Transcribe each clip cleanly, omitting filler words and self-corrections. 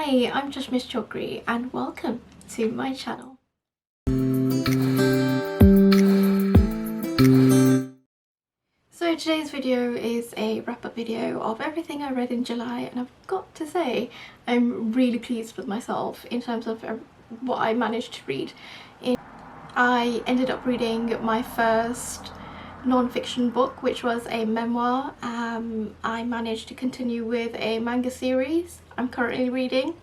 Hi, I'm just Miss Chokri and welcome to my channel. So today's video is a wrap-up video of everything I read in July, and I've got to say I'm really pleased with myself in terms of what I managed to read. I ended up reading my first non-fiction book, which was a memoir. I managed to continue with a manga series I'm currently reading,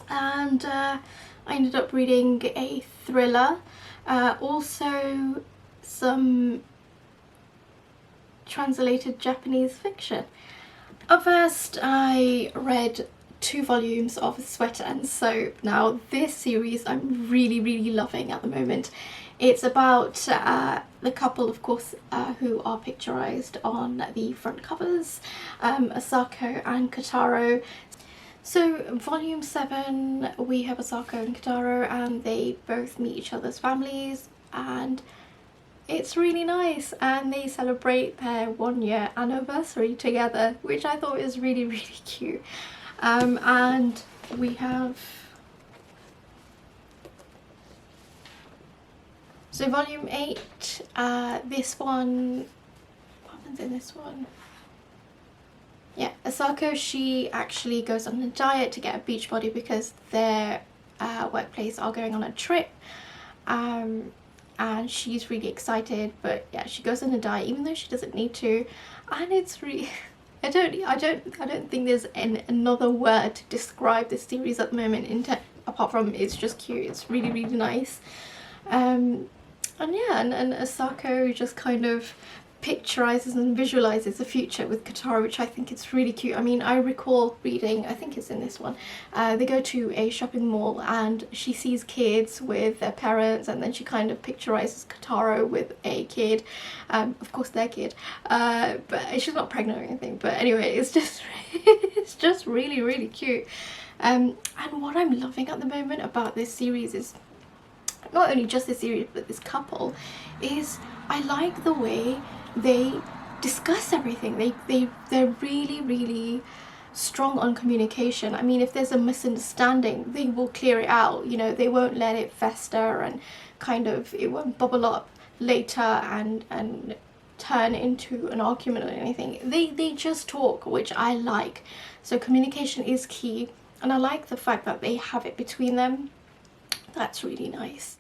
and I ended up reading a thriller, also some translated Japanese fiction. Up first, I read 2 volumes of Sweat and Soap. Now this series I'm really loving at the moment. It's about the couple, of course, who are picturized on the front covers, Asako and Kotaro. So volume 7, we have Asako and Kotaro, and they both meet each other's families, and it's really nice, and they celebrate their 1-year anniversary together, which I thought was really cute. And we have, so volume 8, this one, what happens in this one? Yeah, Asako, she actually goes on a diet to get a beach body because their workplace are going on a trip, and she's really excited, but yeah, she goes on a diet even though she doesn't need to, and it's really I don't think there's another word to describe this series at the moment apart from it's just cute. It's really nice. And yeah, and Asako just kind of picturizes and visualizes the future with Kotaro, which I think is really cute. I mean, I recall reading, I think it's in this one, they go to a shopping mall and she sees kids with their parents, and then she kind of picturizes Kotaro with a kid, of course their kid, but she's not pregnant or anything, but anyway, it's just it's just really cute. And what I'm loving at the moment about this series is not only just this series but this couple, is I like the way they discuss everything. They're really strong on communication. I mean, if there's a misunderstanding, they will clear it out, you know, they won't let it fester and kind of, it won't bubble up later and turn into an argument or anything. They just talk, which I like. So communication is key, and I like the fact that they have it between them. That's really nice.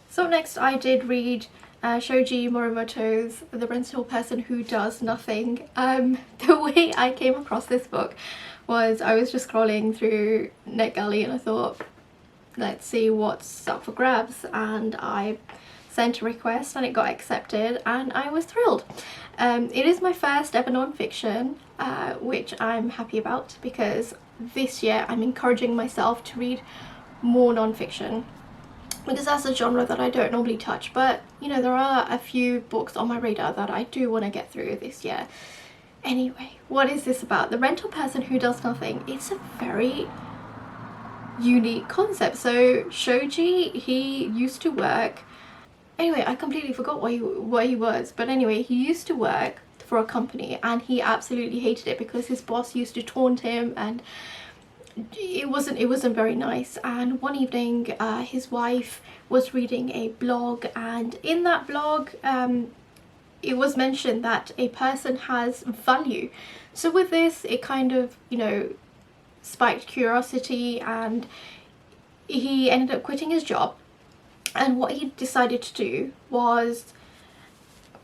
So next I did read Shoji Morimoto's The Rental Person Who Does Nothing. The way I came across this book was I was just scrolling through NetGalley and I thought, let's see what's up for grabs, and I sent a request and it got accepted and I was thrilled. It is my first ever non-fiction, which I'm happy about because this year I'm encouraging myself to read more non-fiction, because that's a genre that I don't normally touch, but you know, there are a few books on my radar that I do want to get through this year. Anyway, what is this about? The Rental Person Who Does Nothing. It's a very unique concept. So Shoji, he used to work, anyway, I completely forgot what he was, but anyway, he used to work for a company and he absolutely hated it because his boss used to taunt him and it wasn't very nice. And one evening his wife was reading a blog, and in that blog it was mentioned that a person has value. So with this, it kind of, you know, spiked curiosity, and he ended up quitting his job, and what he decided to do was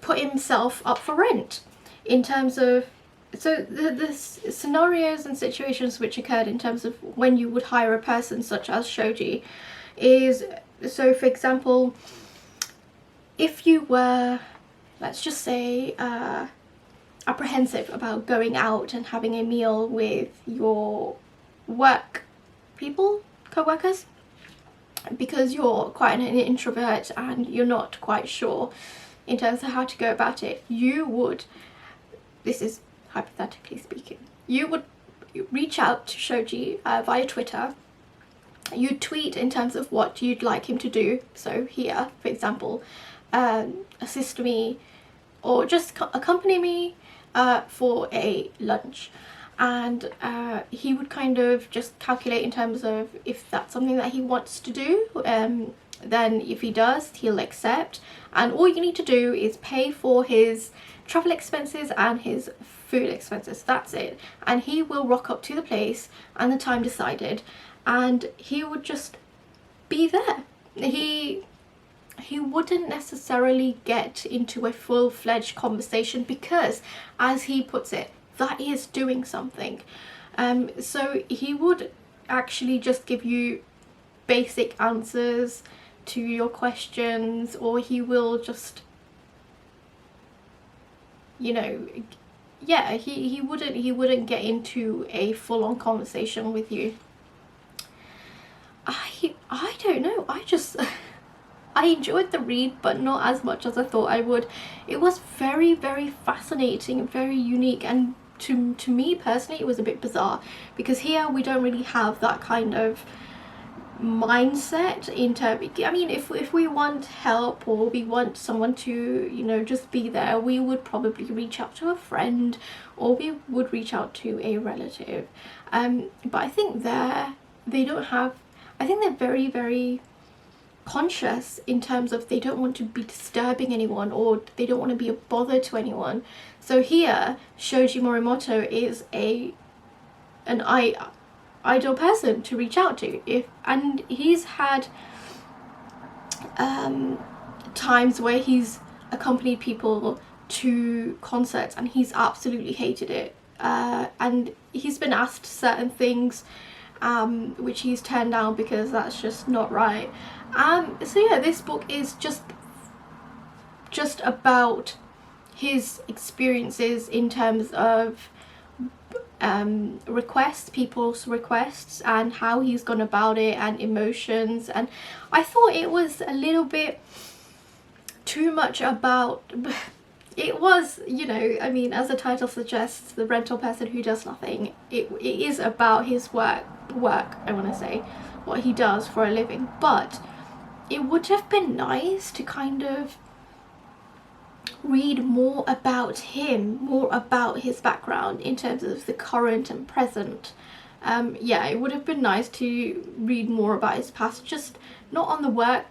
put himself up for rent in terms of, so the scenarios and situations which occurred in terms of when you would hire a person such as Shoji is, so for example, if you were, let's just say, apprehensive about going out and having a meal with your work people, co-workers, because you're quite an introvert and you're not quite sure in terms of how to go about it, you would, this is hypothetically speaking, you would reach out to Shoji via Twitter. You tweet in terms of what you'd like him to do. So here, for example, assist me or just accompany me for a lunch. and he would kind of just calculate in terms of if that's something that he wants to do. Then if he does, he'll accept, and all you need to do is pay for his travel expenses and his food expenses. That's it, and he will rock up to the place and the time decided, and he would just be there. He wouldn't necessarily get into a full-fledged conversation because, as he puts it, that is doing something. So he would actually just give you basic answers to your questions, or he will just, you know, yeah, he wouldn't get into a full-on conversation with you. I don't know, I just I enjoyed the read, but not as much as I thought I would. It was very, very fascinating and very unique, and to me personally it was a bit bizarre, because here we don't really have that kind of mindset in terms, I mean, if we want help or we want someone to, you know, just be there, we would probably reach out to a friend or we would reach out to a relative. But I think they don't have, I think they're very, very conscious in terms of they don't want to be disturbing anyone, or they don't want to be a bother to anyone. So here Shoji Morimoto is an ideal person to reach out to, and he's had times where he's accompanied people to concerts and he's absolutely hated it, and he's been asked certain things which he's turned down because that's just not right. So yeah, this book is just about his experiences in terms of requests, people's requests, and how he's gone about it, and emotions. And I thought it was a little bit too much about, it was, you know, I mean, as the title suggests, the rental person who does nothing. It is about his work, I want to say, what he does for a living. But it would have been nice to kind of read more about him, more about his background in terms of the current and present. Yeah, it would have been nice to read more about his past, just not on the work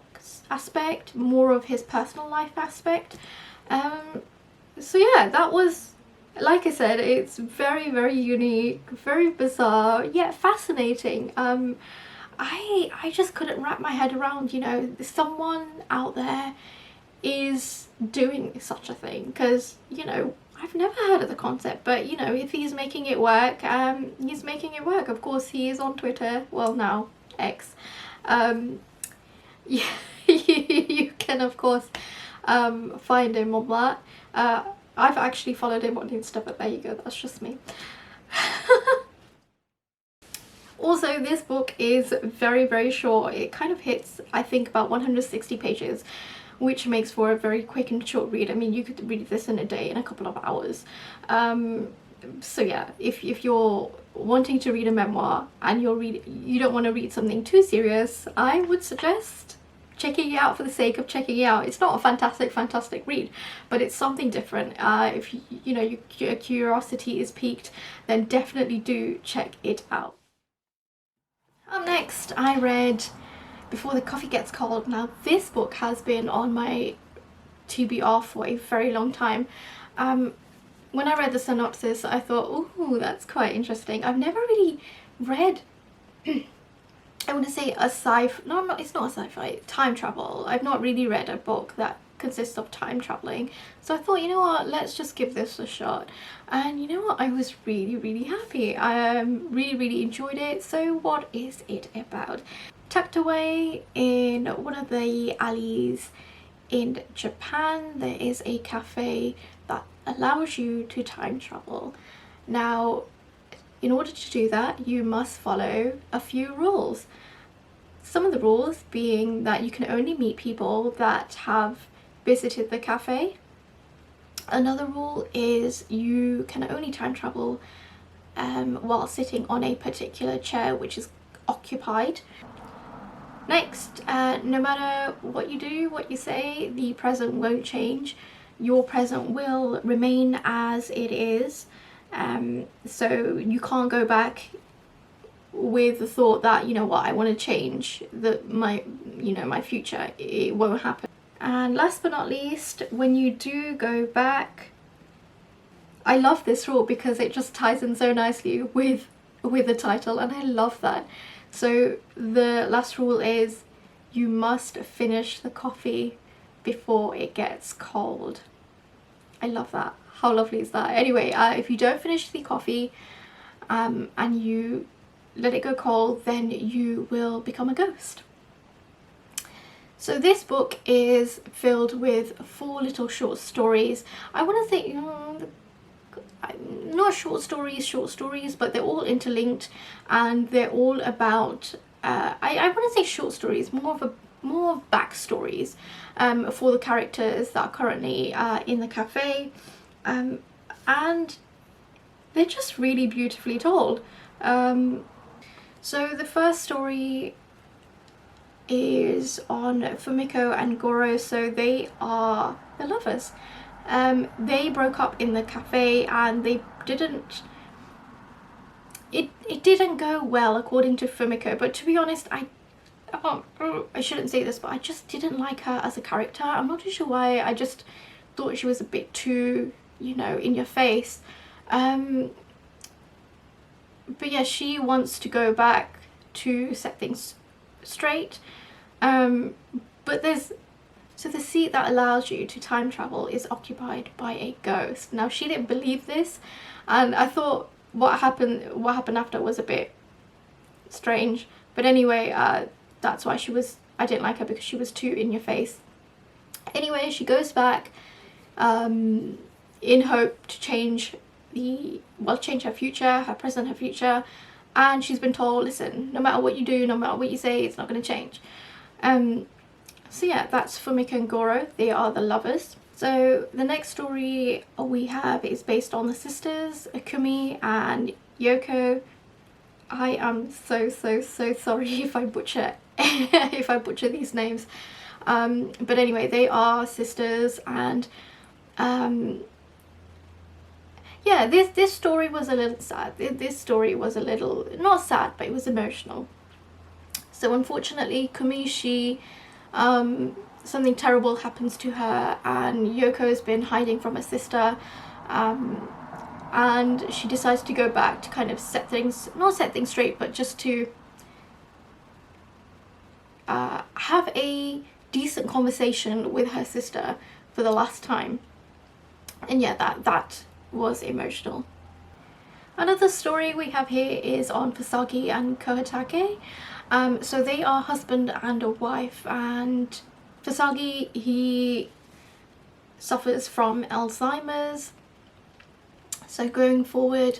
aspect, more of his personal life aspect. So yeah, that was, like I said, it's very, very unique, very bizarre, yet fascinating. I just couldn't wrap my head around, you know, someone out there is doing such a thing, because, you know, I've never heard of the concept, but, you know, if he's making it work, he's making it work. Of course, he is on Twitter, well, now X. Yeah, you can of course find him on that. I've actually followed him on Insta, but there you go, that's just me. Also, this book is very, very short. It kind of hits, I think, about 160 pages, which makes for a very quick and short read. I mean, you could read this in a day, in a couple of hours. So yeah, if you're wanting to read a memoir and you don't want to read something too serious, I would suggest checking it out for the sake of checking it out. It's not a fantastic read, but it's something different. If you know your curiosity is piqued, then definitely do check it out. Up next, I read Before the Coffee Gets Cold. Now, this book has been on my TBR for a very long time. When I read the synopsis, I thought, ooh, that's quite interesting. I've never really read, I want to say a sci-fi, no, it's not a sci-fi, time travel. I've not really read a book that consists of time traveling. So I thought, you know what, let's just give this a shot. And you know what, I was really, really happy. I really enjoyed it. So what is it about? Tucked away in one of the alleys in Japan, there is a cafe that allows you to time travel. Now, in order to do that, you must follow a few rules. Some of the rules being that you can only meet people that have visited the cafe. Another rule is you can only time travel while sitting on a particular chair which is occupied. Next, no matter what you do, what you say, the present won't change. Your present will remain as it is. So you can't go back with the thought that, you know what, I want to change my future. It won't happen. And last but not least, when you do go back, I love this rule because it just ties in so nicely with the title, and I love that. So the last rule is you must finish the coffee before it gets cold. I love that. How lovely is that? Anyway, if you don't finish the coffee and you let it go cold, then you will become a ghost. So this book is filled with 4 little short stories. I want to say, not short stories, but they're all interlinked, and they're all about, I want to say short stories, more of backstories for the characters that are currently in the cafe, and they're just really beautifully told. So the first story is on Fumiko and Goro. So they're lovers. They broke up in the cafe, and it didn't go well according to Fumiko. But to be honest, I shouldn't say this, but I just didn't like her as a character. I'm not too sure why. I just thought she was a bit too, in your face. But yeah, she wants to go back to set things straight. But the seat that allows you to time travel is occupied by a ghost. Now, she didn't believe this, and I thought what happened after was a bit strange. But anyway, that's why I didn't like her, because she was too in your face. Anyway, she goes back in hope to change her future, her present, her future, and she's been told, listen, no matter what you do, no matter what you say, it's not going to change. So yeah, that's Fumiko and Goro. They are the lovers. So the next story we have is based on the sisters, Akumi and Yoko. I am so sorry if I butcher these names. But anyway, they are sisters, and yeah, this story was a little sad. This story was a little, not sad, but it was emotional. So unfortunately, Kumi, something terrible happens to her, and Yoko's been hiding from her sister, and she decides to go back to kind of not set things straight, but just to have a decent conversation with her sister for the last time. And yeah, that was emotional. Another story we have here is on Fasagi and Kohatake. So they are husband and a wife, and Fasagi, he suffers from Alzheimer's. So going forward,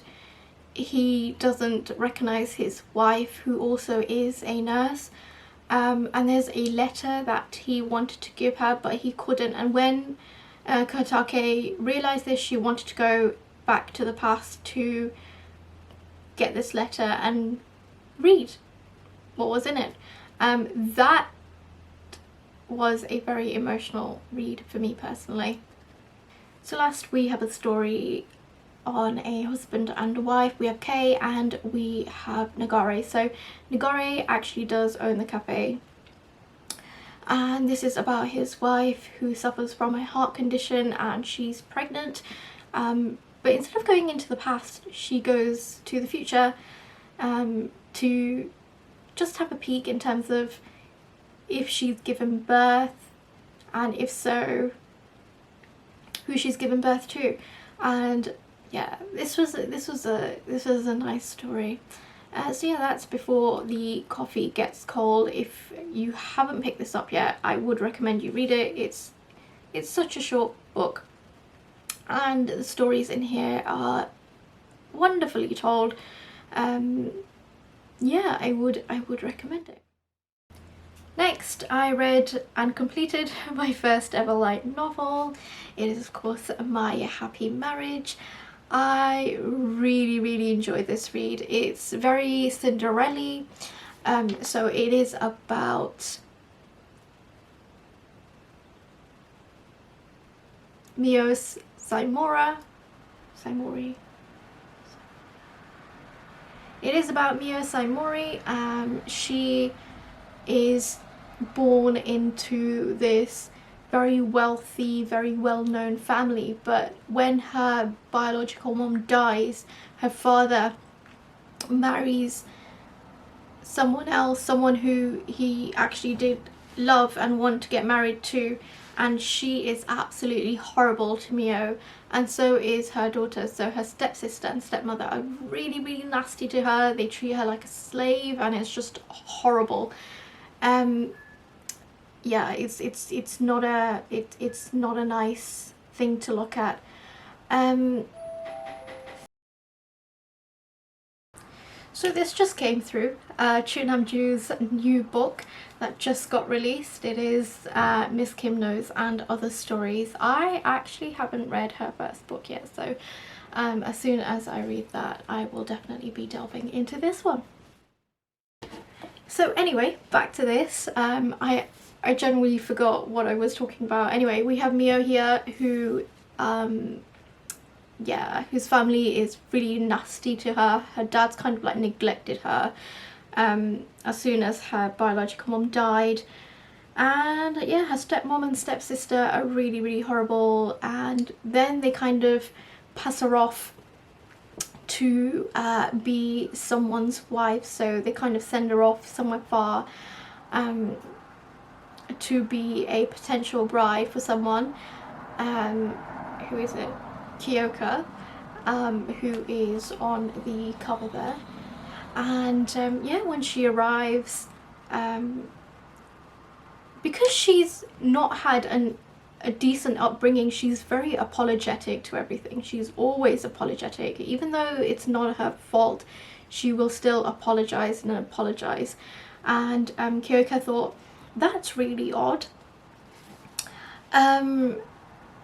he doesn't recognize his wife, who also is a nurse. And there's a letter that he wanted to give her, but he couldn't. And when Kohatake realized this, she wanted to go back to the past to get this letter and read what was in it. That was a very emotional read for me personally. So last we have a story on a husband and a wife. We have Kei and we have Nagare. So Nagare actually does own the cafe, and this is about his wife who suffers from a heart condition, and she's pregnant. But instead of going into the past, she goes to the future to just have a peek in terms of if she's given birth, and if so, who she's given birth to. And yeah, this was a nice story. So yeah, that's before the coffee gets cold. If you haven't picked this up yet, I would recommend you read it. It's such a short book, and the stories in here are wonderfully told. Yeah, I would recommend it. Next, I read and completed my first ever light novel. It is of course My Happy Marriage. I really enjoyed this read. It's very Cinderella. So it is about Mio Saimori, It is about Mio Saimori. She is born into this very wealthy, very well-known family, but when her biological mom dies, her father marries someone else, someone who he actually did love and want to get married to, and she is absolutely horrible to Mio, and so is her daughter. So her stepsister and stepmother are really, really nasty to her. They treat her like a slave, and it's just horrible. Yeah, it's not a nice thing to look at. So this just came through, Chit Namju's new book that just got released. It is Miss Kim Knows and Other Stories. I actually haven't read her first book yet, so as soon as I read that, I will definitely be delving into this one. So anyway, back to this. I generally forgot what I was talking about. Anyway, we have Mio here, who yeah, whose family is really nasty to her. Her dad's kind of like neglected her as soon as her biological mom died, and yeah, her stepmom and stepsister are really, really horrible, and then they kind of pass her off to be someone's wife. So they kind of send her off somewhere far to be a potential bride for someone. Who is it? Kyoka, who is on the cover there. And yeah, when she arrives, because she's not had a decent upbringing, she's very apologetic to everything. She's always apologetic. Even though it's not her fault, she will still apologize and apologize. And Kyoka thought, that's really odd.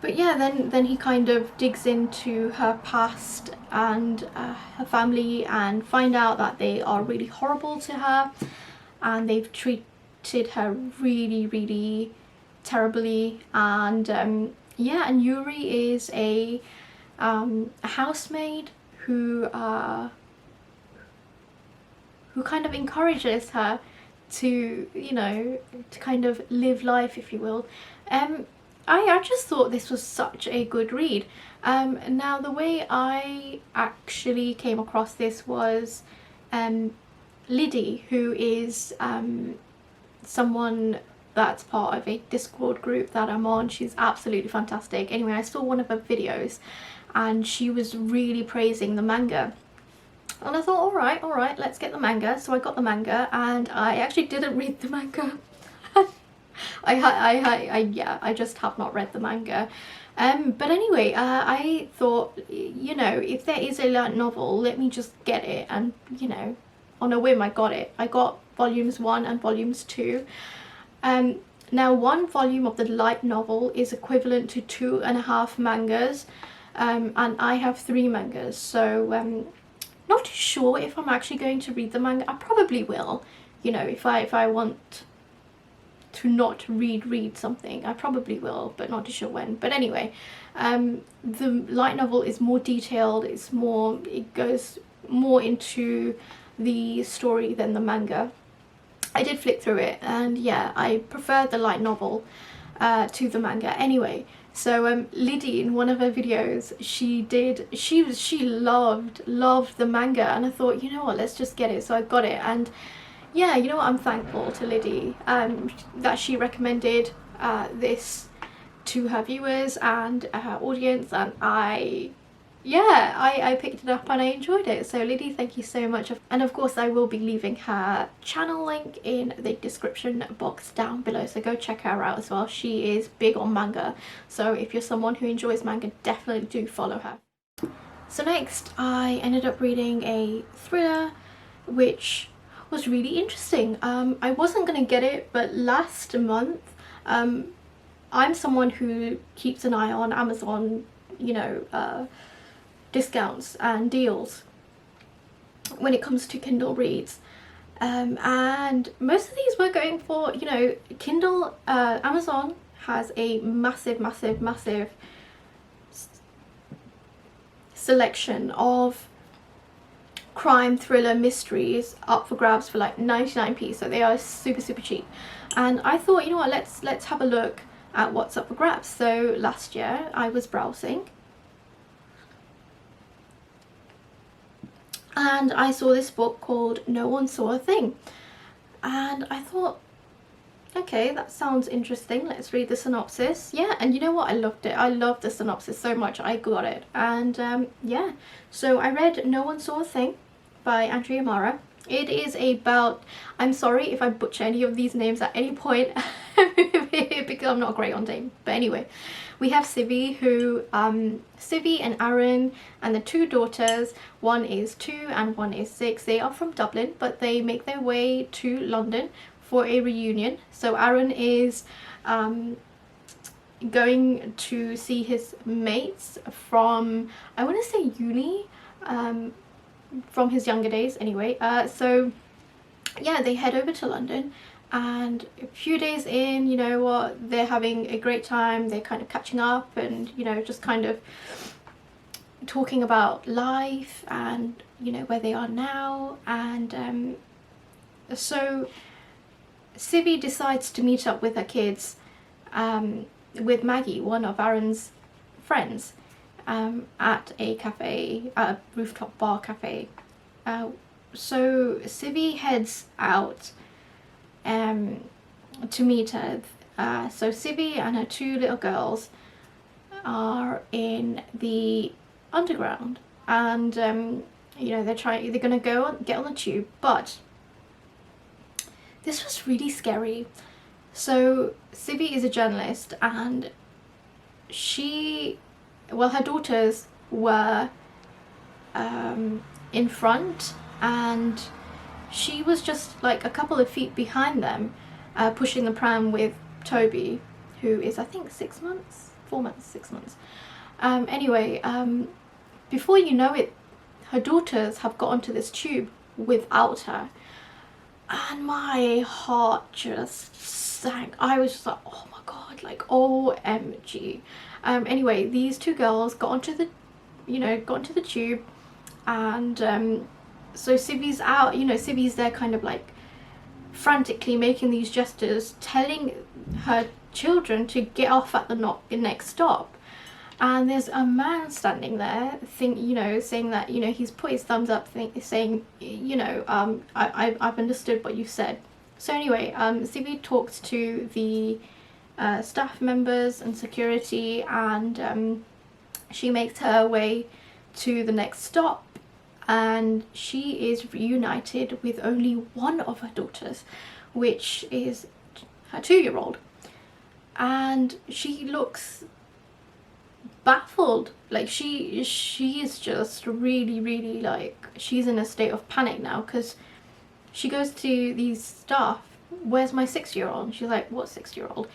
But yeah, then he kind of digs into her past and her family, and find out that they are really horrible to her, and they've treated her really, really terribly. And yeah, and Yuri is a housemaid who kind of encourages her to, you know, to kind of live life, if you will. I just thought this was such a good read. Now, the way I actually came across this was Lyddie, who is someone that's part of a Discord group that I'm on. She's absolutely fantastic. Anyway, I saw one of her videos and she was really praising the manga. And I thought, all right, let's get the manga. So I got the manga, and I actually didn't read the manga. I just have not read the manga. But anyway, I thought, you know, if there is a light novel, let me just get it. And, you know, on a whim, I got it. I got volumes 1 and volumes 2. Now, 1 volume of the light novel is equivalent to 2.5 mangas. And I have 3 mangas. So, not too sure if I'm actually going to read the manga. I probably will. You know, if I want to not read something, I probably will, but not too sure when. But anyway, the light novel is more detailed. It goes more into the story than the manga. I did flick through it, and yeah, I preferred the light novel to the manga. Anyway, so Lyddie, in one of her videos, she loved the manga, and I thought, you know what, let's just get it. So I got it, and yeah, you know what, I'm thankful to Lyddie that she recommended this to her viewers and her audience, and I picked it up and I enjoyed it. So Lyddie, thank you so much. And of course, I will be leaving her channel link in the description box down below, so go check her out as well. She is big on manga, so if you're someone who enjoys manga, definitely do follow her. So next, I ended up reading a thriller which was really interesting. I wasn't gonna get it, but last month, I'm someone who keeps an eye on Amazon, you know, discounts and deals when it comes to Kindle reads, and most of these were going for, you know, Kindle. Amazon has a massive selection of crime thriller mysteries up for grabs for like 99p, so they are super cheap. And I thought, you know what, let's have a look at what's up for grabs. So last year I was browsing and I saw this book called No One Saw a Thing, and I thought, okay, that sounds interesting, let's read the synopsis. Yeah, and you know what, I loved it. I loved the synopsis so much I got it. And yeah, so I read No One Saw a Thing by Andrea Mara. It is about, I'm sorry if I butcher any of these names at any point because I'm not great on names, but anyway, we have Civi, who Civi and Aaron and the two daughters, one is 2 and one is 6. They are from Dublin, but they make their way to London for a reunion. So Aaron is going to see his mates from, I want to say uni, from his younger days anyway. So yeah, they head over to London, and a few days in, you know what, they're having a great time. They're kind of catching up and, you know, just kind of talking about life and, you know, where they are now. And so Civi decides to meet up with her kids, with Maggie, one of Aaron's friends, at a cafe, at a rooftop bar cafe. So Civi heads out to meet her. So Civi and her 2 little girls are in the underground, and you know, they're gonna get on the tube, but this was really scary. So Civi is a journalist, and her daughters were in front, and she was just like a couple of feet behind them, pushing the pram with Toby, who is I think 6 months, 4 months, 6 months. Anyway, before you know it, her daughters have got onto this tube without her, and my heart just sank. I was just like, oh my god, like OMG. Anyway, these 2 girls got onto the tube, and so Civi's out, you know, Civi's there kind of like frantically making these gestures, telling her children to get off at the next stop. And there's a man standing there, saying that, you know, he's put his thumbs up, saying, you know, I've understood what you said. So anyway, Civi talks to the staff members and security, and she makes her way to the next stop, and she is reunited with only one of her daughters, which is her 2-year-old, and she looks baffled. Like she is just really like, she's in a state of panic now, because she goes to these staff, where's my 6-year-old? And she's like, what 6-year-old?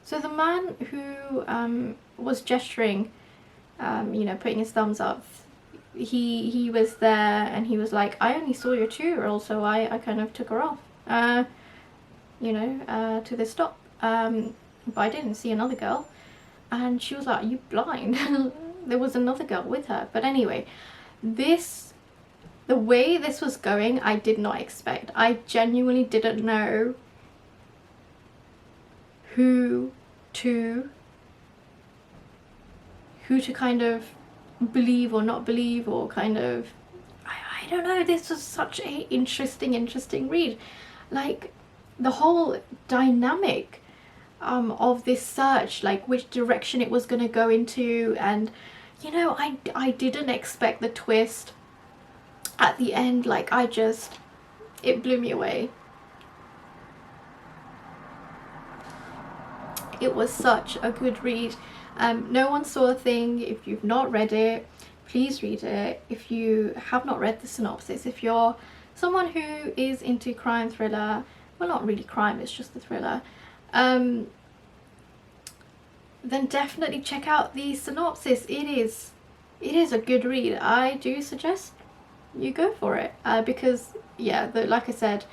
So the man who was gesturing, you know, putting his thumbs up, he was there, and he was like, I only saw your 2-year-old, so I kind of took her off, you know, to this stop, but I didn't see another girl. And she was like, are you blind? There was another girl with her. But anyway, the way this was going, I did not expect. I genuinely didn't know who to kind of believe or not believe, or kind of, I don't know. This was such a interesting read. Like the whole dynamic of this search, like which direction it was going to go into, and you know, I didn't expect the twist at the end. Like it blew me away. It was such a good read. No One Saw a Thing. If you've not read it, please read it. If you have not read the synopsis, if you're someone who is into crime thriller, well, not really crime, it's just the thriller, then definitely check out the synopsis. It is a good read. I do suggest you go for it, because yeah, like I said,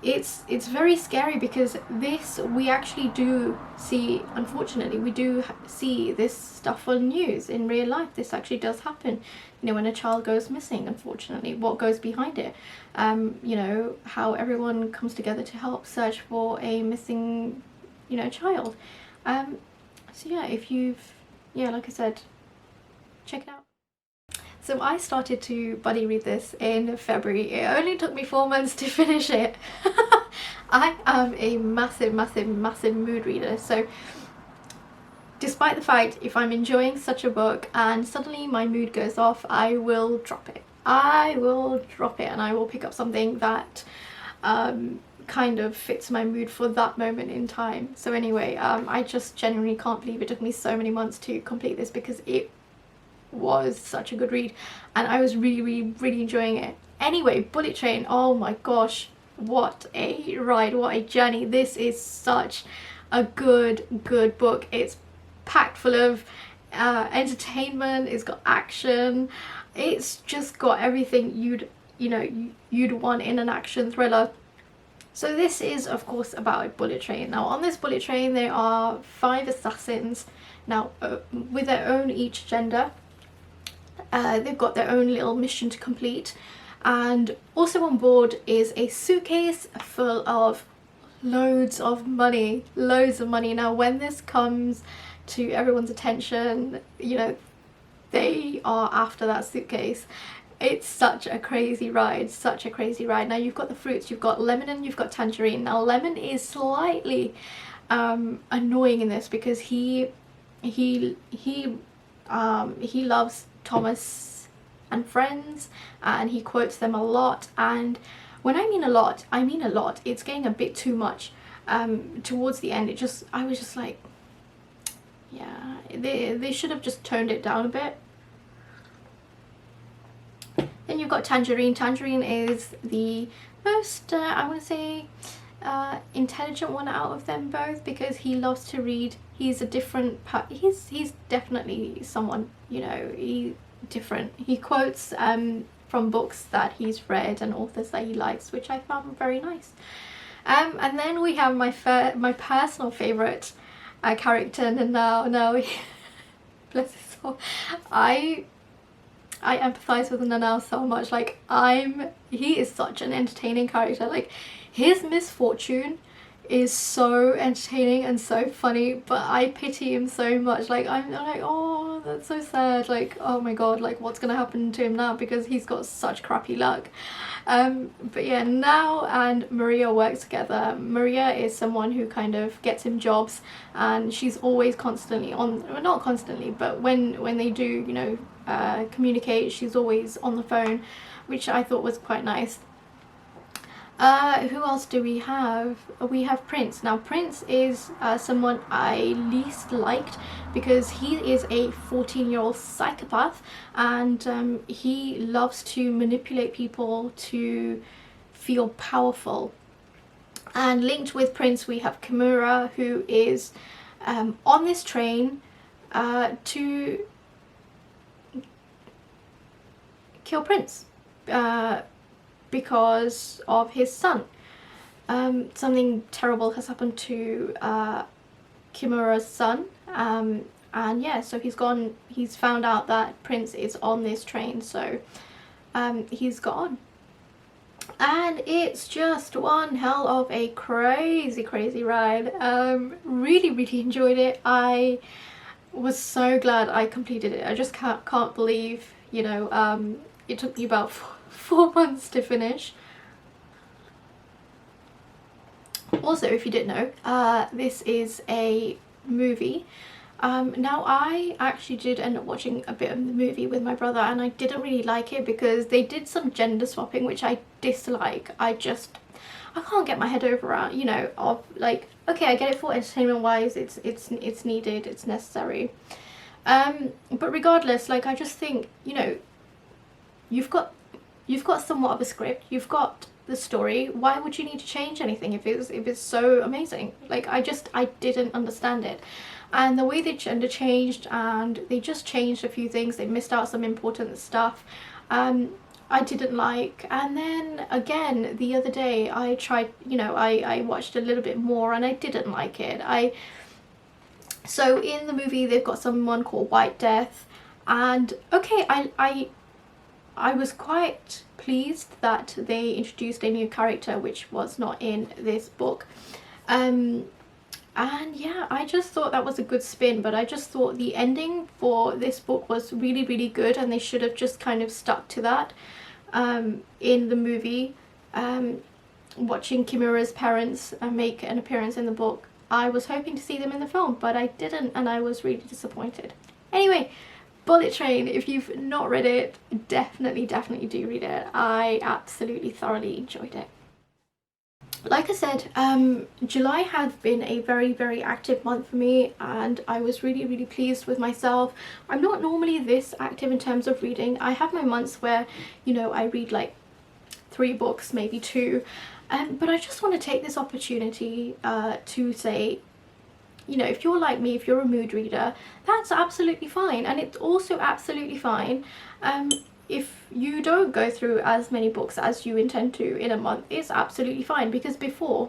it's very scary, because this, we actually do see, unfortunately we do see this stuff on news in real life. This actually does happen, you know, when a child goes missing, unfortunately, what goes behind it, you know, how everyone comes together to help search for a missing, you know, child. So yeah, if you've, yeah, like I said, check it out. So I started to buddy read this in February. It only took me 4 months to finish it. I am a massive, massive, massive mood reader. So despite the fact, if I'm enjoying such a book and suddenly my mood goes off, I will drop it. I will drop it and I will pick up something that kind of fits my mood for that moment in time. So anyway, I just genuinely can't believe it took me so many months to complete this, because it was such a good read and I was really, really, really enjoying it. Anyway, Bullet Train, oh my gosh, what a ride, what a journey. This is such a good book. It's packed full of entertainment, it's got action, it's just got everything you'd want in an action thriller. So this is of course about a bullet train. Now on this bullet train there are 5 assassins, now with their own each gender. They've got their own little mission to complete, and also on board is a suitcase full of loads of money. Now when this comes to everyone's attention, you know, they are after that suitcase. It's such a crazy ride, such a crazy ride. Now you've got the fruits, you've got lemon and you've got tangerine. Now lemon is slightly annoying in this because he loves Thomas and Friends, and he quotes them a lot, and when I mean a lot, I mean a lot. It's getting a bit too much. Towards the end, I was just like, yeah, they should have just toned it down a bit. Then you've got Tangerine. Tangerine is the most, I want to say, intelligent one out of them both, because he loves to read. He's a different, he's definitely someone, you know, different. He quotes from books that he's read and authors that he likes, which I found very nice. And then we have my personal favourite character, Nanao. Now, bless his soul, I empathise with Nanao so much. Like, he is such an entertaining character. Like, his misfortune is so entertaining and so funny, but I pity him so much. Like, I'm like, oh, that's so sad. Like, oh my god, like, what's gonna happen to him now, because he's got such crappy luck. But yeah, Nao and Maria work together. Maria is someone who kind of gets him jobs, and she's always constantly on, well, not constantly, but when they do, you know, communicate, she's always on the phone, which I thought was quite nice. Who else do we have? We have Prince. Now Prince is someone I least liked, because he is a 14-year-old psychopath, and he loves to manipulate people to feel powerful. And linked with Prince we have Kimura, who is on this train to kill Prince. Because of his son. Something terrible has happened to Kimura's son, and yeah, so he's found out that Prince is on this train, so he's gone. And it's just one hell of a crazy ride. Really enjoyed it. I was so glad I completed it. I just can't believe, you know, it took me about 4 months to finish. Also, if you didn't know, this is a movie. Now I actually did end up watching a bit of the movie with my brother, and I didn't really like it because they did some gender swapping, which I dislike. I can't get my head over, you know, of like, okay, I get it for entertainment wise, it's needed, it's necessary, but regardless, like, I just think, you know, you've got somewhat of a script, you've got the story, why would you need to change anything if it's so amazing? Like, I didn't understand it. And the way they gender changed, and they just changed a few things, they missed out some important stuff. I didn't like. And then again the other day I tried, you know, I watched a little bit more and I didn't like it. So in the movie they've got someone called White Death, and okay, I was quite pleased that they introduced a new character which was not in this book. And yeah, I just thought that was a good spin, but I just thought the ending for this book was really, really good, and they should have just kind of stuck to that in the movie. Watching Kimura's parents make an appearance in the book, I was hoping to see them in the film, but I didn't, and I was really disappointed. Anyway, Bullet Train, if you've not read it, definitely do read it. I absolutely thoroughly enjoyed it. Like I said, July has been a very, very active month for me, and I was really, really pleased with myself. I'm not normally this active in terms of reading. I have my months where, you know, I read like 3 books, maybe 2, but I just want to take this opportunity to say, you know, if you're like me, if you're a mood reader, that's absolutely fine. And it's also absolutely fine if you don't go through as many books as you intend to in a month. It's absolutely fine, because before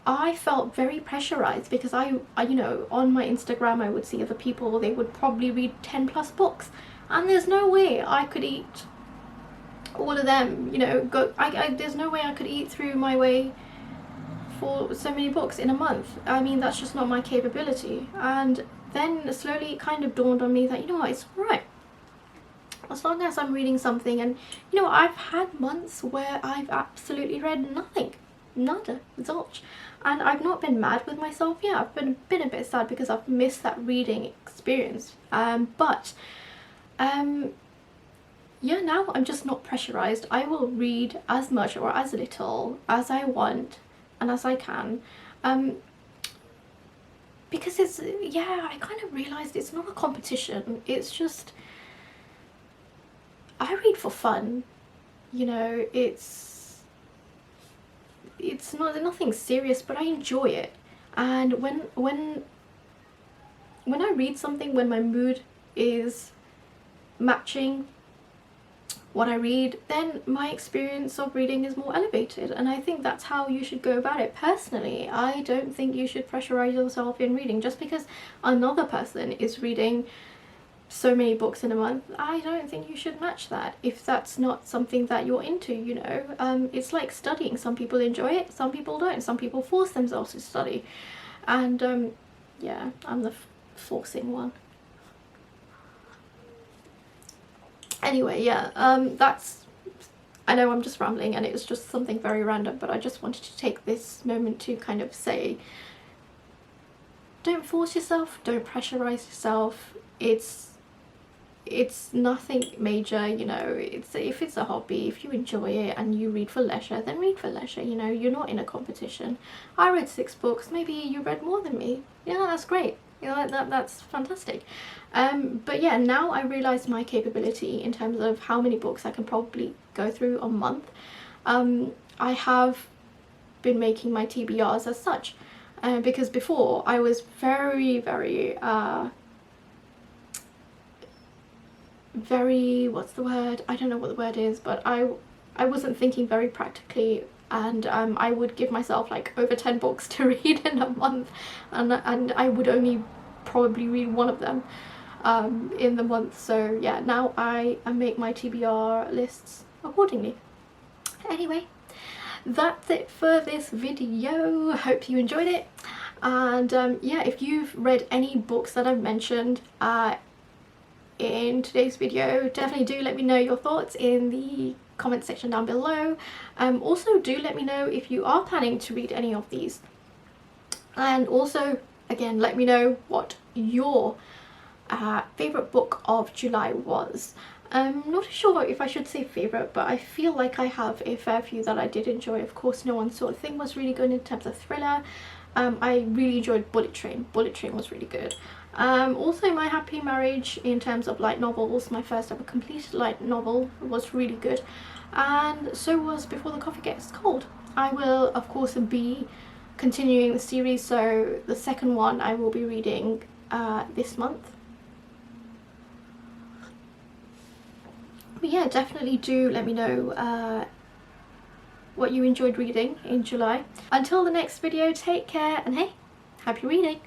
I felt very pressurized, because I you know, on my Instagram I would see other people, they would probably read 10+ books, and there's no way I could eat all of them, you know, there's no way I could eat through my way for so many books in a month. I mean, that's just not my capability. And then slowly it kind of dawned on me that, you know what, it's alright as long as I'm reading something. And you know, I've had months where I've absolutely read nothing, nada, zilch, and I've not been mad with myself. Yeah, I've been a bit sad because I've missed that reading experience, but yeah, now I'm just not pressurized. I will read as much or as little as I want and as I can, because it's, yeah, I kind of realized it's not a competition. It's just, I read for fun, you know. It's not nothing serious, but I enjoy it. And when I read something, when my mood is matching what I read, then my experience of reading is more elevated, and I think that's how you should go about it. Personally, I don't think you should pressurize yourself in reading just because another person is reading so many books in a month. I don't think you should match that if that's not something that you're into, you know. It's like studying. Some people enjoy it, some people don't. Some people force themselves to study, and yeah, I'm the forcing one. Anyway, yeah, that's, I know I'm just rambling and it was just something very random, but I just wanted to take this moment to kind of say, don't force yourself, don't pressurize yourself. It's nothing major, you know. If it's a hobby, if you enjoy it and you read for leisure, then read for leisure, you know. You're not in a competition. I read 6 books, maybe you read more than me. Yeah, that's great, you know, that's fantastic. But yeah, now I realise my capability in terms of how many books I can probably go through a month. I have been making my TBRs as such, because before I was very, what's the word, I don't know what the word is, but I wasn't thinking very practically, and I would give myself like over 10 books to read in a month, and I would only probably read one of them in the month. So yeah, now I make my TBR lists accordingly. Anyway, that's it for this video. Hope you enjoyed it, and yeah, if you've read any books that I've mentioned in today's video, definitely do let me know your thoughts in the comment section down below. Also do let me know if you are planning to read any of these, and also again let me know what your favourite book of July was. I'm not sure if I should say favourite, but I feel like I have a fair few that I did enjoy. Of course, No One Sort of Thing was really good in terms of thriller. I really enjoyed Bullet Train. Bullet Train was really good. Also My Happy Marriage in terms of light novels, my first ever completed light novel, was really good, and so was Before the Coffee Gets Cold. I will of course be continuing the series, so the second one I will be reading this month. But yeah, definitely do let me know what you enjoyed reading in July. Until the next video, take care, and hey, happy reading!